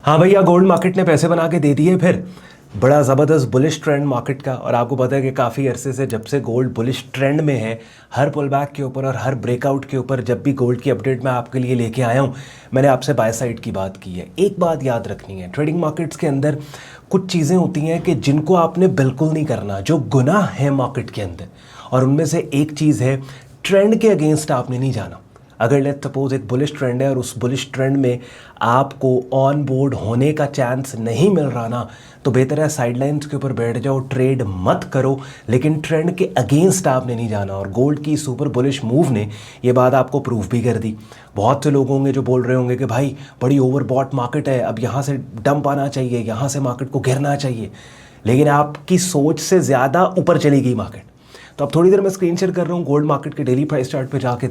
हाँ भैया, gold market ने पैसे बना के दे दिए फिर। बड़ा ज़बरदस्त बुलिश ट्रेंड मार्केट का। और आपको पता है कि काफ़ी अरसे से जब से गोल्ड बुलिश ट्रेंड में है, हर पुल बैक के ऊपर और हर ब्रेकआउट के ऊपर जब भी गोल्ड की अपडेट मैं आपके लिए लेके आया हूँ, मैंने आपसे बाय साइड की बात की है। एक बात याद रखनी है, ट्रेडिंग मार्केट्स के अंदर कुछ चीज़ें होती हैं कि जिनको आपने बिल्कुल नहीं करना, जो गुनाह है मार्केट के अंदर। और उनमें से एक चीज़ है, ट्रेंड के अगेंस्ट आपने नहीं जाना। अगर लेट्स सपोज एक बुलिश ट्रेंड है और उस बुलिश ट्रेंड में आपको ऑन बोर्ड होने का चांस नहीं मिल रहा ना, तो बेहतर है साइडलाइंस के ऊपर बैठ जाओ, ट्रेड मत करो, लेकिन ट्रेंड के अगेंस्ट आपने नहीं जाना। और गोल्ड की सुपर बुलिश मूव ने ये बात आपको प्रूफ भी कर दी। बहुत से लोग होंगे जो बोल रहे होंगे कि भाई बड़ी ओवरबॉट मार्केट है, अब यहाँ से डंप आना चाहिए, यहाँ से मार्केट को गिरना चाहिए, लेकिन आपकी सोच से ज़्यादा ऊपर चली गई मार्केट। तो अब थोड़ी देर मैं स्क्रीन शेयर कर रहा हूँ, गोल्ड मार्केट के डेली प्राइस चार्ट पे जाके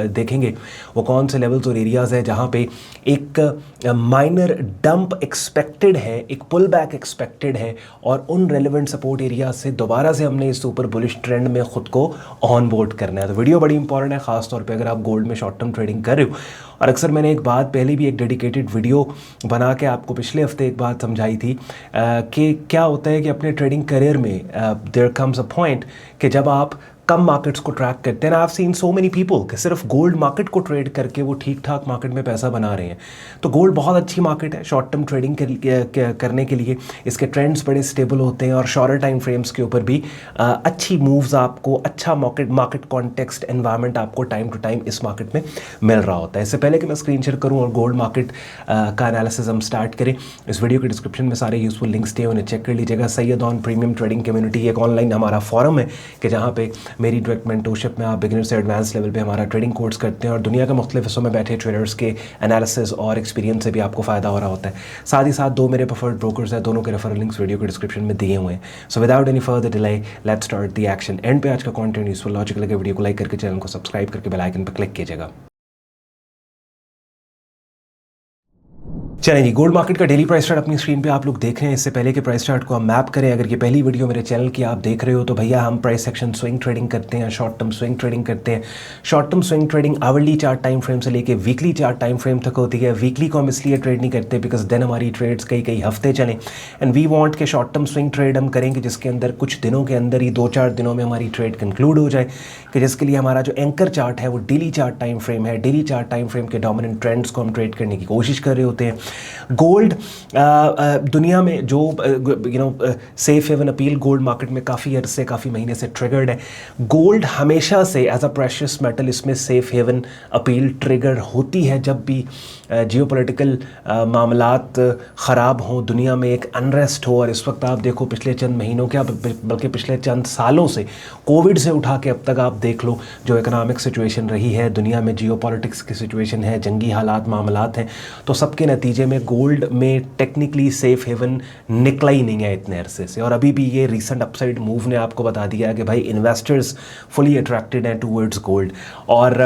देखेंगे वो कौन से लेवल्स और एरियाज़ है जहाँ पे एक माइनर डंप एक्सपेक्टेड है, एक पुल बैक एक्सपेक्टेड है, और उन रेलिवेंट सपोर्ट एरिया से दोबारा से हमने इस सुपर बुलिश ट्रेंड में ख़ुद को ऑन बोर्ड करना है। तो वीडियो बड़ी इंपॉर्टेंट है, ख़ासतौर पर अगर आप गोल्ड में शॉर्ट टर्म ट्रेडिंग कर रहे हो। और अक्सर मैंने एक बात पहले भी एक डेडिकेटेड वीडियो बना के आपको पिछले हफ्ते एक बात समझाई थी कि क्या होता है कि अपने ट्रेडिंग करियर में देयर कम्स अ पॉइंट कि जब आप कम मार्केट्स को ट्रैक करते हैं। I have seen so many people कि सिर्फ गोल्ड मार्केट को ट्रेड करके वो ठीक ठाक मार्केट में पैसा बना रहे हैं। तो गोल्ड बहुत अच्छी मार्केट है शॉर्ट टर्म ट्रेडिंग करने के लिए। इसके ट्रेंड्स बड़े स्टेबल होते हैं और शॉर्टर टाइम फ्रेम्स के ऊपर भी अच्छी मूव्स आपको, अच्छा मार्केट कॉन्टेक्स्ट एनवायरनमेंट आपको टाइम टू टाइम इस मार्केट में मिल रहा होता है। इससे पहले कि मैं स्क्रीन शेयर करूँ और गोल्ड मार्केट का एनालिसिस हम स्टार्ट करें, इस वीडियो के डिस्क्रिप्शन में सारे यूजफुल लिंक्स दिए, उन्हें चेक कर लीजिएगा। Syed on premium trading community एक ऑनलाइन हमारा फॉरम है कि जहाँ पे मेरी डायरेक्ट मेंटरशिप में आप बिगिनर से एडवांस लेवल पे हमारा ट्रेडिंग कोर्स करते हैं और दुनिया के मुख्तलिफ हिस्सों में बैठे ट्रेडर्स के एनालिसिस और एक्सपीरियंस से भी आपको फ़ायदा हो रहा होता है। साथ ही साथ दो मेरे प्रेफर्ड ब्रोकर्स हैं, दोनों के रेफरल लिंक्स वीडियो के डिस्क्रिप्शन में दिए हुए हैं। So without any further delay let's start the action. And पे आज का कंटेंट यूजफुल लॉजिकल लगे, वीडियो को लाइक करके चैनल को सब्सक्राइब करके बेल आइकन पर क्लिक कीजिएगा। चलें जी, गोल्ड मार्केट का डेली प्राइस चार्ट अपनी स्क्रीन पे आप लोग देख रहे हैं। इससे पहले के प्राइस चार्ट को हम मैप करें, अगर ये पहली वीडियो मेरे चैनल की आप देख रहे हो तो भैया हम प्राइस सेक्शन स्विंग ट्रेडिंग करते हैं, शॉर्ट टर्म स्विंग ट्रेडिंग करते हैं। Short term swing trading hourly chart time frame से लेके वीकली चार्ट टाइम फ्रेम तक होती है। वीकली को हम इसलिए ट्रेड नहीं करते बिकॉज देन हमारी ट्रेड्स कई हफ्ते चलें, एंड वी वांट के शॉर्ट टर्म स्विंग ट्रेड हम करेंगे जिसके अंदर कुछ दिनों के अंदर ही 2-4 दिनों में हमारी ट्रेड कंक्लूड हो जाए, कि जिसके लिए हमारा जो एंकर चार्ट है वो डेली चार्ट टाइम फ्रेम है। डेली चार्ट टाइम फ्रेम के डोमिनेंट ट्रेंड्स को हम ट्रेड करने की कोशिश कर रहे होते हैं। गोल्ड दुनिया में जो safe haven appeal gold market में काफ़ी अरसे, काफ़ी महीने से ट्रिगर्ड है। गोल्ड हमेशा से एज अ प्रेशियस मेटल इसमें सेफ हेवन अपील ट्रिगर होती है जब भी जियोपॉलिटिकल मामलात ख़राब हों, दुनिया में एक अनरेस्ट हो। और इस वक्त आप देखो पिछले चंद महीनों क्या बल्कि पिछले चंद सालों से, कोविड से उठा के अब तक आप देख लो जो इकोनॉमिक सिचुएशन रही है दुनिया में, जियोपॉलिटिक्स की सिचुएशन है, जंगी हालात मामलात हैं, तो सबके नतीजे में गोल्ड में टेक्निकली सेफ हेवन निकला ही नहीं है इतने अरसे से। और अभी भी ये रिसेंट अपसाइड मूव ने आपको बता दिया है कि भाई इन्वेस्टर्स फुली अट्रैक्टेड हैं टूवर्ड्स गोल्ड, और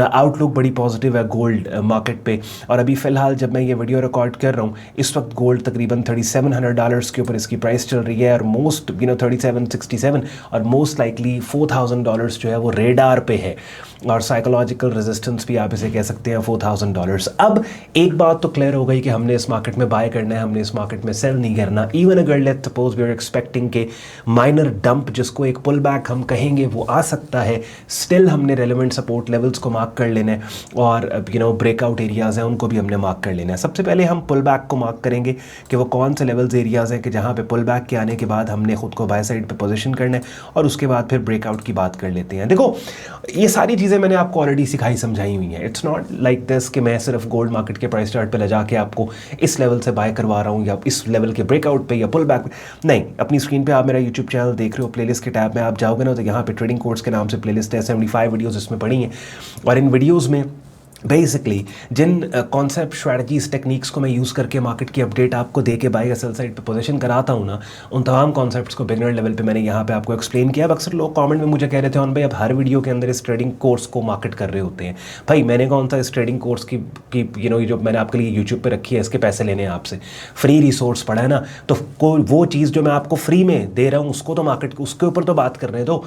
आउटलुक बड़ी पॉजिटिव है गोल्ड मार्केट पे। और अभी फ़िलहाल जब मैं ये वीडियो रिकॉर्ड कर रहा हूँ, इस वक्त गोल्ड तकरीबन $3700 के ऊपर इसकी प्राइस चल रही है, और मोस्ट 3767 और मोस्ट लाइकली $4000 जो है वो रेडार पे है, और साइकोलॉजिकल रेजिस्टेंस भी आप इसे कह सकते हैं $4000। अब एक बात तो क्लियर हो गई कि हमने इस मार्केट में बाय करना है, हमने इस मार्केट में सेल नहीं करना। इवन अगर let's suppose we are expecting के माइनर डंप जिसको एक पुल बैक हम कहेंगे वो आ सकता है, स्टिल हमने रेलेवेंट सपोर्ट लेवल्स को मार्क कर लेना है, और ब्रेकआउट एरियाज़ हैं उनको भी हमने मार्क कर लेना है। सबसे पहले हम पुल बैक को मार्क करेंगे कि वो कौन से लेवल्स एरियाज़ हैं कि जहाँ पे पुल बैक के आने के बाद हमने खुद को बाय साइड पे पोजीशन करना है, और उसके बाद फिर ब्रेकआउट की बात कर लेते हैं। देखो ये सारी चीज़ें मैंने आपको ऑलरेडी सिखाई समझाई हुई हैं। इट्स नॉट लाइक दिस कि मैं सिर्फ गोल्ड मार्केट के प्राइस चार्ट पे ले जाके आपको इस लेवल से बाय करवा रहा हूँ या इस लेवल के ब्रेकआउट पे या पुल बैक पे। नहीं, अपनी स्क्रीन पे आप मेरा यूट्यूब चैनल देख रहे हो, प्लेलिस्ट के टैब में आप जाओगे ना तो यहाँ पे ट्रेडिंग कोर्स के नाम से प्लेलिस्ट है, 75 वीडियोस इसमें पड़ी हैं, और इन वीडियोज़ में बेसिकली जिन कॉन्सेप्ट, स्ट्रैटेजीज, टेक्निक्स को मैं यूज़ करके मार्केट की अपडेट आपको दे के बाई या सेल साइड पे पोजीशन कराता हूँ ना, उन तमाम कॉन्सेप्ट्स को बिगनर लेवल पे मैंने यहाँ पे आपको एक्सप्लेन किया। अब अक्सर लोग कमेंट में मुझे कह रहे थे, भाई अब हर वीडियो के अंदर इस ट्रेडिंग कोर्स को मार्केट कर रहे होते हैं। भाई मैंने कौन सा इस ट्रेडिंग कोर्स की जो मैंने आपके लिए यूट्यूब पर रखी है इसके पैसे लेने हैं आपसे? फ्री रिसोर्स पड़ा है ना, तो वो चीज़ जो मैं आपको फ्री में दे रहा हूँ उसको तो मार्केट, उसके ऊपर तो बात कर रहे हैं, तो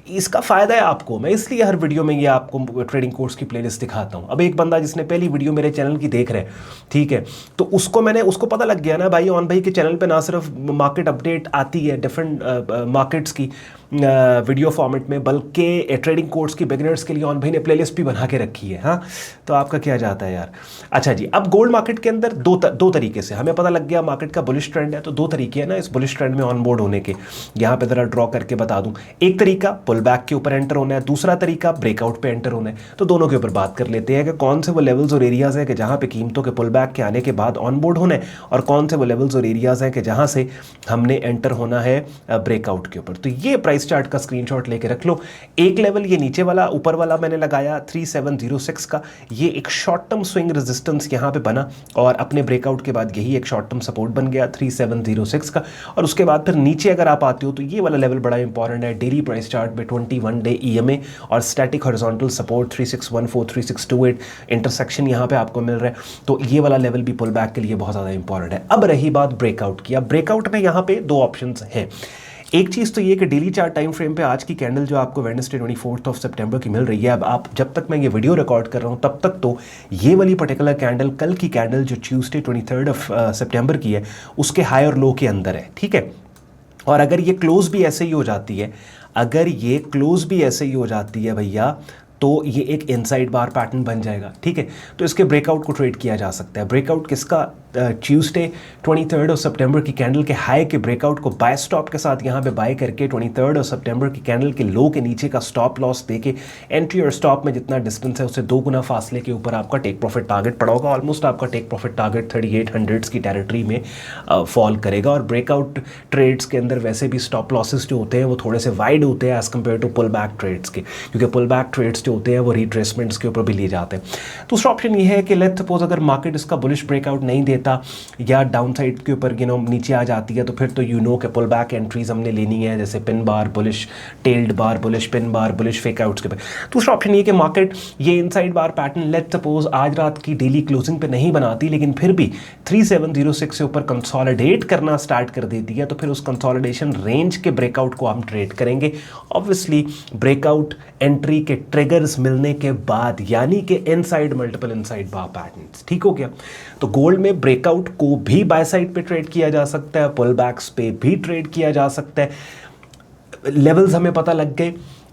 इसका फ़ायदा है आपको। मैं इसलिए हर वीडियो में ये आपको ट्रेडिंग कोर्स की प्लेलिस्ट दिखाता हूँ। अब अब एक बंदा जिसने पहली वीडियो मेरे चैनल की देख रहे हैं, ठीक है, तो उसको पता लग गया ना भाई, ऑन भाई के चैनल पे ना सिर्फ मार्केट अपडेट आती है डिफरेंट मार्केट्स की वीडियो फॉर्मेट में, बल्कि ट्रेडिंग कोर्स की बिगिनर्स के लिए ऑन भाई ने प्लेलिस्ट भी बना के रखी है। हाँ, तो आपका क्या जाता है यार। अच्छा जी, अब गोल्ड मार्केट के अंदर दो तरीके से हमें पता लग गया मार्केट का बुलिश ट्रेंड है, तो दो तरीके हैं ना इस बुलिश ट्रेंड में ऑन बोर्ड होने के। यहाँ पे ज़रा ड्रॉ करके बता दूँ, एक तरीका पुल बैक के ऊपर एंटर होना है, दूसरा तरीका ब्रेकआउट पे एंटर होना है। तो दोनों के ऊपर बात कर लेते हैं कि कौन से वो लेवल्स और एरियाज़ हैं कि जहाँ पे कीमतों के पुल बैक के आने के बाद ऑन बोर्ड होना है, और कौन से वो लेवल्स और एरियाज़ हैं कि जहाँ से हमने एंटर होना है ब्रेकआउट के ऊपर। तो ये प्राइस चार्ट का स्क्रीनशॉट लेके रख लो। एक लेवल ये नीचे वाला, ऊपर वाला मैंने लगाया 3706 का, ये एक शॉर्ट टर्म स्विंग रेजिस्टेंस यहाँ पे बना, और अपने ब्रेकआउट के बाद यही एक शॉर्ट टर्म सपोर्ट बन गया 3706 का। और उसके बाद फिर नीचे अगर आप आते हो तो ये वाला लेवल बड़ा इंपॉर्टेंट है डेली प्राइस चार्ट में, 21 डे EMA और स्टैटिक हॉरिजॉन्टल सपोर्ट 3614 3628 इंटरसेक्शन यहाँ पे आपको मिल रहा है। तो ये वाला लेवल भी पुल बैक के लिए बहुत ज़्यादा इंपॉर्टेंट है। अब रही बात ब्रेकआउट की, अब ब्रेकआउट में यहाँ पे दो ऑप्शन हैं। एक चीज़ तो ये कि डेली चार्ट टाइम फ्रेम पे आज की कैंडल जो आपको वेडनेसडे 24 सितंबर की मिल रही है, अब आप जब तक मैं ये वीडियो रिकॉर्ड कर रहा हूँ तब तक तो ये वाली पर्टिकुलर कैंडल कल की कैंडल जो ट्यूसडे 23 सितंबर की है उसके हाई और लो के अंदर है, ठीक है। और अगर ये क्लोज भी ऐसे ही हो जाती है, अगर ये क्लोज भी ऐसे ही हो जाती है भैया, तो ये एक इनसाइड बार पैटर्न बन जाएगा, ठीक है। तो इसके ब्रेकआउट को ट्रेड किया जा सकता है। ब्रेकआउट किसका? ट्यूसडे 23 सितंबर की कैंडल के हाई के ब्रेकआउट को बाय स्टॉप के साथ यहाँ पे बाय करके 23 सितंबर की कैंडल के लो के नीचे का स्टॉप लॉस देके एंट्री और स्टॉप में जितना डिस्टेंस है उससे 2 गुना फासले के ऊपर आपका टेक प्रॉफिट टारगेट पड़ा होगा। ऑलमोस्ट आपका टेक प्रॉफिट टारगेट 3800 की टेरिटरी में फॉल करेगा। और ब्रेकआउट ट्रेड्स के अंदर वैसे भी स्टॉप लॉसेस जो होते हैं वो थोड़े से वाइड होते हैं as compared to pull back trades के, क्योंकि पुल बैक ट्रेड्स जो होते हैं वो रिट्रेसमेंट्स के ऊपर भी लिए जाते हैं। दूसरा ऑप्शन ये है कि लेट्स सपोज अगर मार्केट इसका बुलिश ब्रेकआउट नहीं देता या डाउन साइड के ऊपर नीचे आ जाती है, तो फिर तो के पुल बैक एंट्रीज हमने लेनी है, जैसे pin bar bullish, tailed bar bullish, pin bar bullish, fake outs के ऊपर। दूसरा ऑप्शन ये कि मार्केट ये inside bar pattern let's suppose आज रात की डेली क्लोजिंग पे नहीं बनाती, लेकिन फिर भी 3706 से ऊपर कंसोलिडेट करना स्टार्ट कर देती है, तो फिर उस कंसोलिडेशन रेंज के ब्रेकआउट को हम ट्रेड करेंगे। ऑब्वियसली ब्रेकआउट एंट्री के ट्रिगर्स मिलने के बाद, यानी कि इनसाइड मल्टीपल इनसाइड बार पैटर्न्स, ठीक हो गया। तो गोल्ड में ब्रेकआउट को भी बाय साइड पे ट्रेड किया जा सकता है, पुल बैक्स पे भी ट्रेड किया जा सकता है। लेवल्स हमें पता लग गए,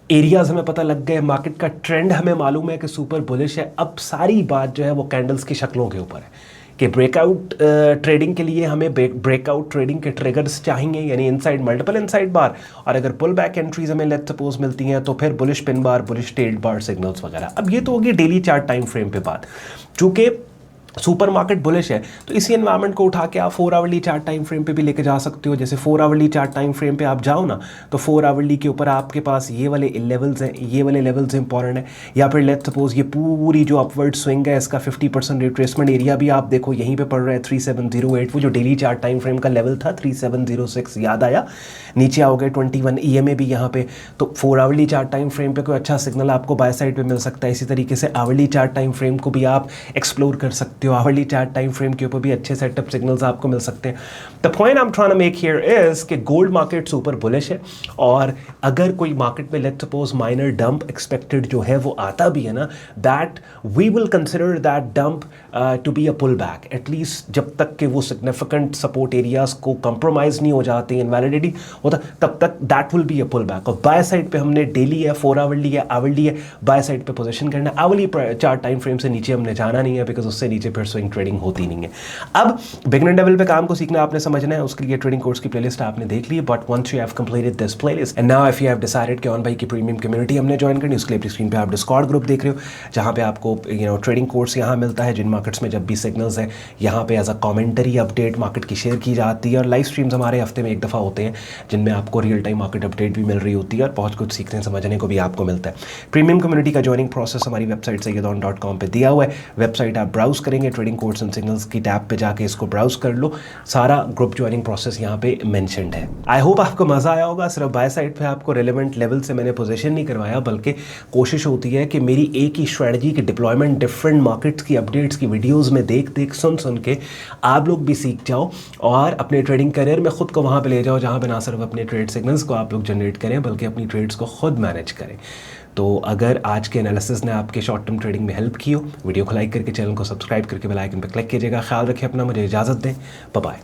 एरियाज हमें पता लग गए, मार्केट का ट्रेंड हमें मालूम है कि सुपर बुलिश है। अब सारी बात जो है वो कैंडल्स की शक्लों के ऊपर है कि ब्रेकआउट ट्रेडिंग के लिए हमें ब्रेकआउट ट्रेडिंग के ट्रिगर्स चाहिए, यानी इनसाइड मल्टीपल इनसाइड बार, और अगर पुल बैक एंट्रीज हमें लेट्स सपोज मिलती हैं तो फिर bullish pin bar, bullish tailed bar signals वगैरह। अब ये तो होगी डेली चार्ट टाइम फ्रेम पे बात। चूंकि सुपर मार्केट बुलिश है तो इसी एनवायरनमेंट को उठा के आप 4 आवरली चार्ट टाइम फ्रेम पे भी लेके जा सकते हो। जैसे 4 आवरली चार्ट टाइम फ्रेम पे आप जाओ ना, तो 4 आवरली के ऊपर आपके पास ये वाले लेवल्स हैं, ये वाले लेवल्स इंपॉर्टेंट है। या फिर लेट्स सपोज ये पूरी जो अपवर्ड स्विंग है इसका 50% रिट्रेसमेंट एरिया भी आप देखो यहीं पे पड़ रहा है 3708। वो जो डेली चार्ट टाइम फ्रेम का लेवल था 3706 याद आया, नीचे आओगे 21 EMA भी यहाँ पे। तो 4 आवरली चार्ट टाइम फ्रेम पे कोई अच्छा सिग्नल आपको बाय साइड पे मिल सकता है। इसी तरीके से आवरली चार्ट टाइम फ्रेम को भी आप एक्सप्लोर कर सकते हो, आवरली चार्ट टाइम फ्रेम के ऊपर भी अच्छे सेटअप सिग्नल्स आपको मिल सकते हैं। The point I am trying to make here is कि गोल्ड मार्केट सुपर बुलिश है, और अगर कोई मार्केट में let's suppose minor dump expected जो है वो आता भी है ना, that we will consider that dump to be a pull back, at least जब तक कि वो सिग्निफिकेंट सपोर्ट एरियाज को कंप्रोमाइज नहीं हो जाते, इनवैलिडिटी होता, तब तक दैट विल बी अ पुल बैक। और बाय साइड पे हमने डेली है, 4 आवरली है, आवरली है, बाय साइड पे पोजीशन करना। आवरली चार्ट टाइम फ्रेम से नीचे हमने जाना नहीं है, बिकॉज उससे नीचे फिर स्विंग ट्रेडिंग होती नहीं है। अब बिगिनर लेवल पे काम को सीखना आपने समझना है, उसके लिए ट्रेडिंग कोर्स की प्लेलिस्ट आपने देख ली है। But once you have completed this playlist and now if you have decided कि ऑन भाई की प्रीमियम कम्युनिटी हमने ज्वाइन करनी, उसके लिए अपनी स्क्रीन पे आप डिस्कॉर्ड ग्रुप देख रहे हो, जहां पे आपको ट्रेडिंग कोर्स यहाँ मिलता है, जिन मार्केट्स में जब भी सिग्नल्स है यहाँ पे as a commentary update market की शेयर की जाती है, और लाइव स्ट्रीम्स हमारे हफ्ते में एक दफ़ा होते हैं जिनमें आपको रियल टाइम मार्केट अपडेट भी मिल रही होती है और बहुत कुछ सीखने समझने को भी आपको मिलता है। प्रीमियम कम्युनिटी का ज्वाइनिंग प्रोसेस हमारी वेबसाइट sayyadon.com पे दिया हुआ है। वेबसाइट आप ब्राउज करेंगे, ट्रेडिंग कोर्स एंड सिग्नल्स की टैब पे जाके इसको ब्राउज कर लो, सारा ग्रुप ज्वाइनिंग प्रोसेस यहाँ पे मेंशन्ड है। आई होप आपको मजा आया होगा। सिर्फ बाय साइड पे आपको रेलेवेंट लेवल से मैंने पोजीशन नहीं करवाया, बल्कि कोशिश होती है कि मेरी एक ही स्ट्रेटजी की डिप्लॉयमेंट डिफरेंट मार्केट्स की अपडेट्स की वीडियोस में देख देख सुन सुन के आप लोग भी सीख जाओ और अपने ट्रेडिंग करियर में खुद को वहाँ पे ले जाओ जहाँ पे ना सिर्फ अपने ट्रेड सिग्नल्स को आप लोग जनरेट करें, बल्कि अपनी ट्रेड्स को खुद मैनेज करें। तो अगर आज के एनालिसिस ने आपके शॉर्ट टर्म ट्रेडिंग में हेल्प की हो, वीडियो को लाइक करके चैनल को सब्सक्राइब करके बेल आइकन पर क्लिक कीजिएगा। ख्याल रखें अपना, मुझे इजाज़त दें, बाय बाय।